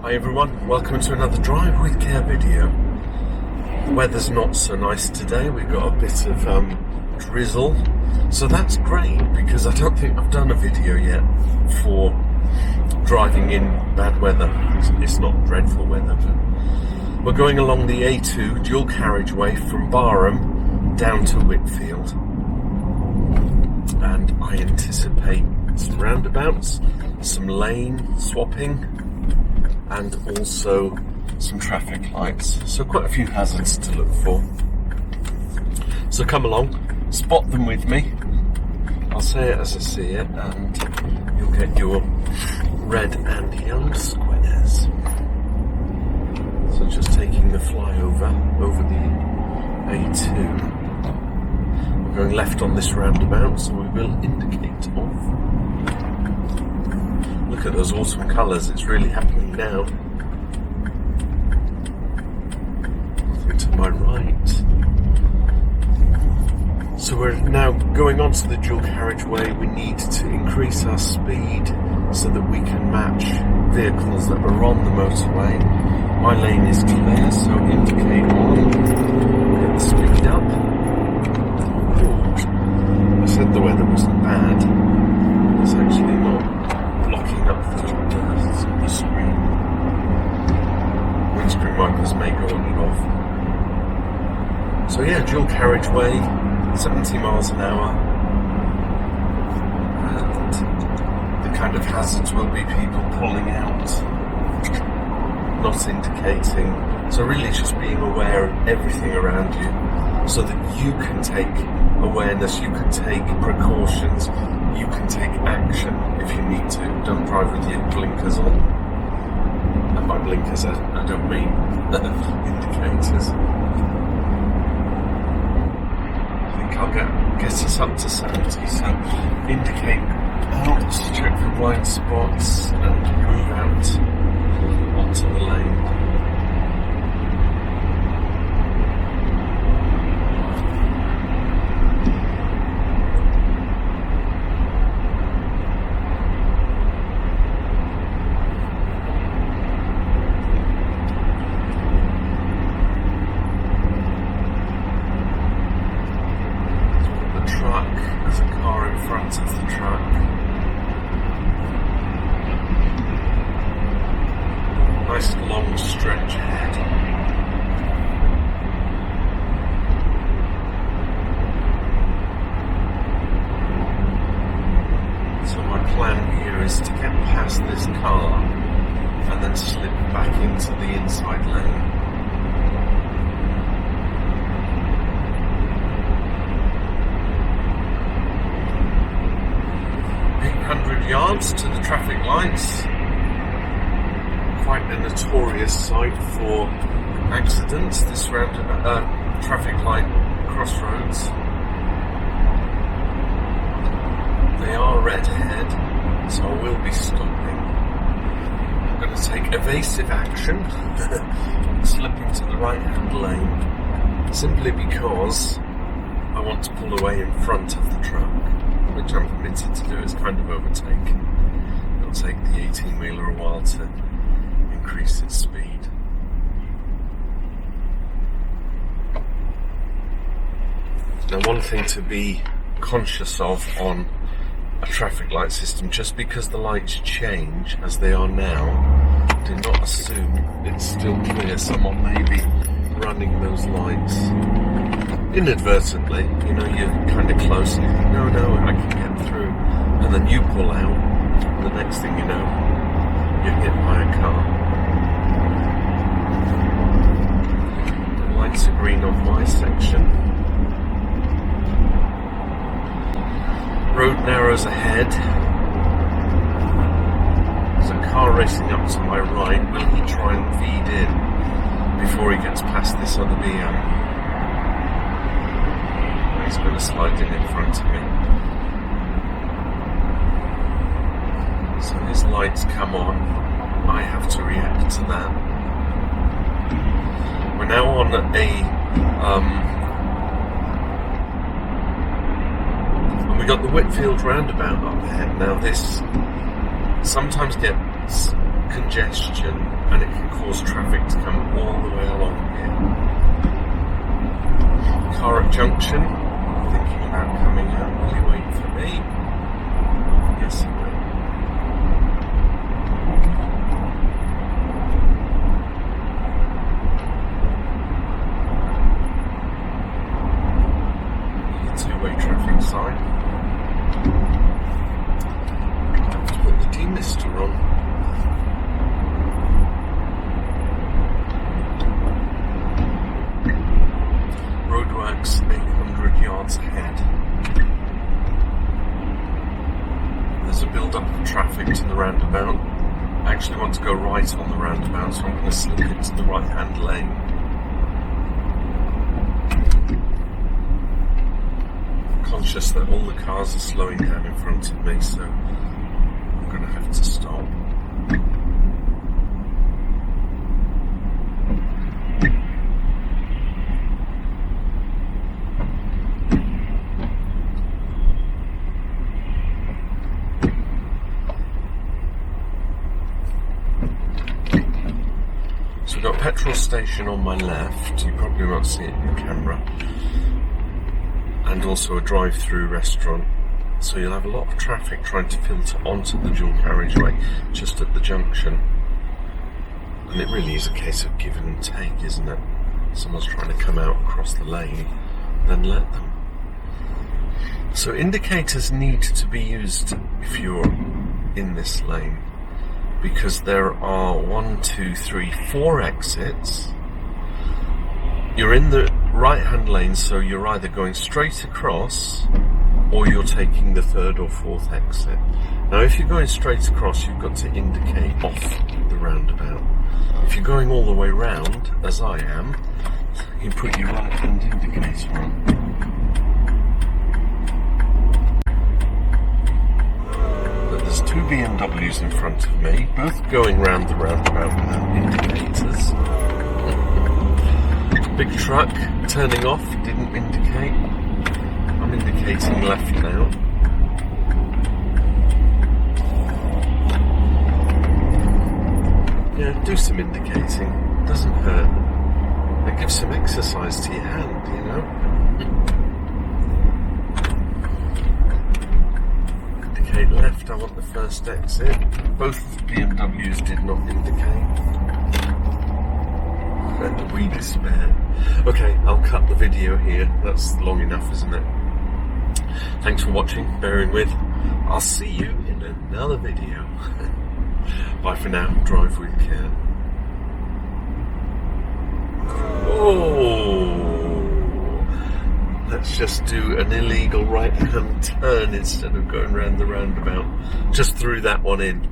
Hi everyone, welcome to another Drive with Care video. The weather's not so nice today, we've got a bit of drizzle, so that's great because I don't think I've done a video yet for driving in bad weather. It's not dreadful weather, but we're going along the A2 Duel Carriageway from Barham down to Whitfiled, and I anticipate some roundabouts, some lane swapping, and also some traffic lights. So quite a few hazards to look for. So come along, spot them with me. I'll say it as I see it, and you'll get your red and yellow squares. So just taking the flyover over the A2. We're going left on this roundabout, so we will indicate off. Look at those autumn colours, it's really happening now. Nothing to my right. So we're now going onto the dual carriageway. We need to increase our speed so that we can match vehicles that are on the motorway. My lane is clear, so indicate on. Get the speed up. Ooh. I said the weather wasn't bad. It's actually not. Blocking up the screen. Windscreen wipers may go on and off. So yeah, dual carriageway, 70 miles an hour, and the kind of hazards will be people pulling out, not indicating. So really just being aware of everything around you so that you can take awareness, you can take precautions, you can take action if you need to. Don't drive with your blinkers on. And by blinkers I don't mean indicators. I think I'll get us up to 70, so indicate out, check for blind spots and move out onto the lane. There's a car in front of the truck. Nice long stretch ahead. So my plan here is to get past this car and then slip back into the inside lane. 100 yards to the traffic lights. Quite a notorious site for accidents, this traffic light crossroads. They are red ahead, so I will be stopping. I'm going to take evasive action, slipping to the right hand lane, simply because I want to pull away in front of the truck, which I'm permitted to do. Is kind of overtaking. It'll take the 18-wheeler a while to increase its speed. Now, one thing to be conscious of on a traffic light system, just because the lights change as they are now, do not assume it's still clear. Someone may be running those lights inadvertently. You know, you're kind of close and you think, no, I can get through, and then you pull out, and the next thing you know, you're hit by a car. The lights are green on my section. Road narrows ahead. There's a car racing up to my right. Will he try and feed in before he gets past this other BM? He's going to slide in front of me. So his lights come on. I have to react to that. We're now on and we got the Whitfield roundabout up ahead. Now this sometimes gets congestion and it can cause traffic to come all the way along here. Car at junction, thinking about coming out. Will you wait for me? Yes, he will. Two-way traffic sign. Let's put the demister on. Roadworks 800 yards ahead. There's a build-up of traffic to the roundabout. I actually want to go right on the roundabout, so I'm going to slip into the right-hand lane. Conscious that all the cars are slowing down in front of me, so I'm going to have to stop. So we've got a petrol station on my left, you probably won't see it in the camera, and also a drive-through restaurant. So you'll have a lot of traffic trying to filter onto the dual carriageway just at the junction. And it really is a case of give and take, isn't it? Someone's trying to come out across the lane, then let them. So indicators need to be used if you're in this lane, because there are 1, 2, 3, 4 exits. You're in the right-hand lane, so you're either going straight across or you're taking the 3rd or 4th exit. Now, if you're going straight across, you've got to indicate off the roundabout. If you're going all the way round, as I am, you put your right-hand indicator on. But there's 2 BMWs in front of me, both going round the roundabout without indicators. Big truck turning off, didn't indicate. I'm indicating left now. Yeah, do some indicating, doesn't hurt. It gives some exercise to your hand, you know. Indicate left, I want the first exit. Both BMWs did not indicate. We despair. Okay, I'll cut the video here. That's long enough, isn't it? Thanks for watching, bearing with. I'll see you in another video. Bye for now. Drive with care. Oh, let's just do an illegal right-hand turn instead of going round the roundabout. Just threw that one in.